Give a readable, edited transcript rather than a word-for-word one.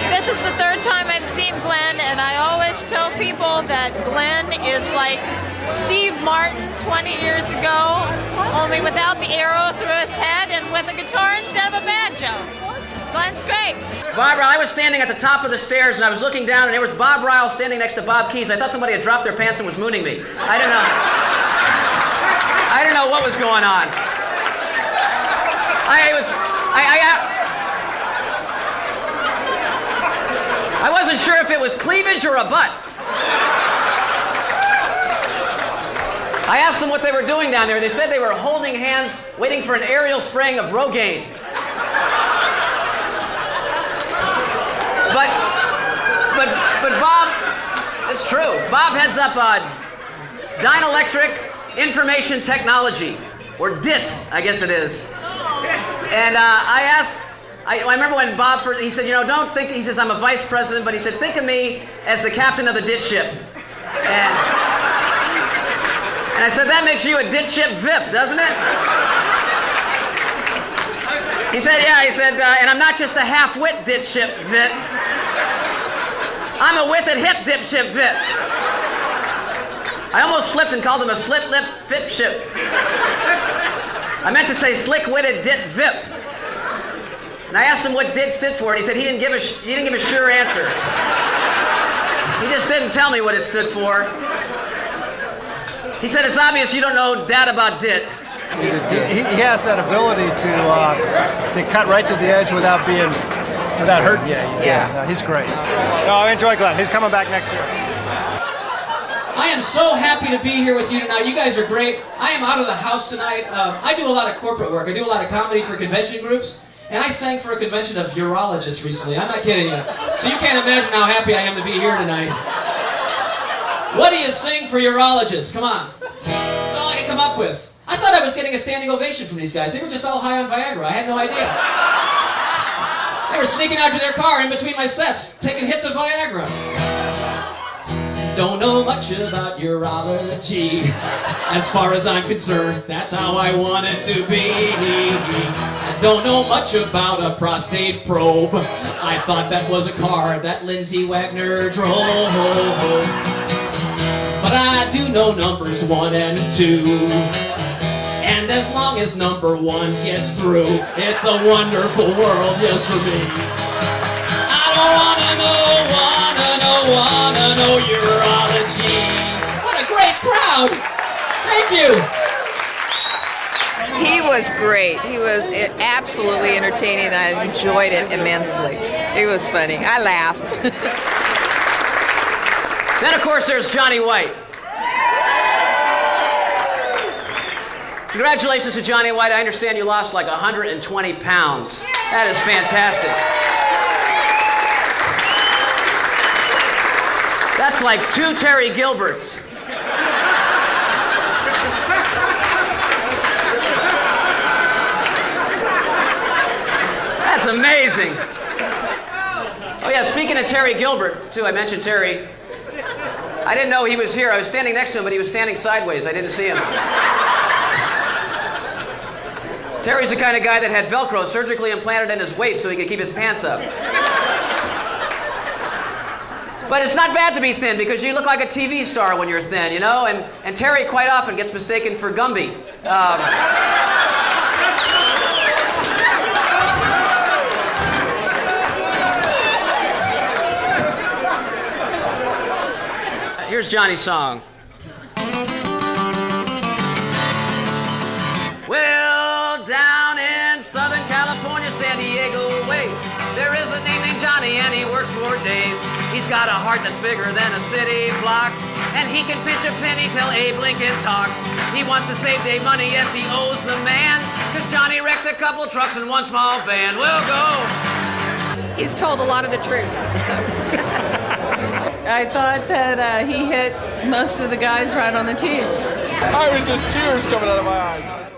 This is the third time I've seen Glenn, and I always tell people that Glenn is like Steve Martin 20 years ago, only without the arrow through his head and with a guitar instead of a banjo. Glenn's great. Barbara, I was standing at the top of the stairs and I was looking down and there was Bob Ryle standing next to Bob Keys. I thought somebody had dropped their pants and was mooning me. I don't know. I don't know what was going on. I wasn't sure if it was cleavage or a butt. I asked them what they were doing down there. They said they were holding hands, waiting for an aerial spraying of Rogaine. But Bob, it's true. Bob heads up Dynelectric Information Technology, or DIT, I guess it is. And I remember when Bob first, he said, you know, don't think, he says, I'm a vice president, but he said, think of me as the captain of the DIT ship. And I said, that makes you a DIT ship VIP, doesn't it? He said, yeah, he said, and I'm not just a half-wit DIT ship VIP. I'm a with it hip DIT ship VIP. I almost slipped and called him a slit-lip fit ship. I meant to say slick-witted DIT VIP. And I asked him what DIT stood for, and he said he didn't give a sure answer. He just didn't tell me what it stood for. He said, it's obvious you don't know dad about DIT. He has that ability to cut right to the edge without hurting you. Yeah, he's great. No, I enjoy Glenn. He's coming back next year. I am so happy to be here with you tonight. You guys are great. I am out of the house tonight. I do a lot of corporate work. I do a lot of comedy for convention groups. And I sang for a convention of urologists recently. I'm not kidding you. So you can't imagine how happy I am to be here tonight. What do you sing for urologists? Come on. That's all I can come up with. I thought I was getting a standing ovation from these guys. They were just all high on Viagra. I had no idea. They were sneaking out to their car in between my sets, taking hits of Viagra. Don't know much about urology. As far as I'm concerned, that's how I want it to be. I don't know much about a prostate probe. I thought that was a car that Lindsay Wagner drove. But I do know numbers 1 and 2. And as long as number 1 gets through, it's a wonderful world just for me. I don't wanna know urology. What a great crowd. Thank you. He was great. He was absolutely entertaining. I enjoyed it immensely. It was funny. I laughed. Then, of course, there's Johnny White. Congratulations to Johnny White. I understand you lost like 120 pounds. That is fantastic. That's like 2 Terry Gilberts. That's amazing. Oh yeah, speaking of Terry Gilbert, too, I mentioned Terry. I didn't know he was here. I was standing next to him, but he was standing sideways. I didn't see him. Terry's the kind of guy that had Velcro surgically implanted in his waist so he could keep his pants up. But it's not bad to be thin because you look like a TV star when you're thin, you know? And Terry quite often gets mistaken for Gumby. Here's Johnny's song. Well, down in Southern California, San Diego way, there is a name named Johnny and he works for Dave. He's got a heart that's bigger than a city block, and he can pinch a penny till Abe Lincoln talks. He wants to save Dave money, yes, he owes the man, cause Johnny wrecked a couple trucks and one small van. We'll go. He's told a lot of the truth. So. I thought that he hit most of the guys right on the tee. I was just tears coming out of my eyes.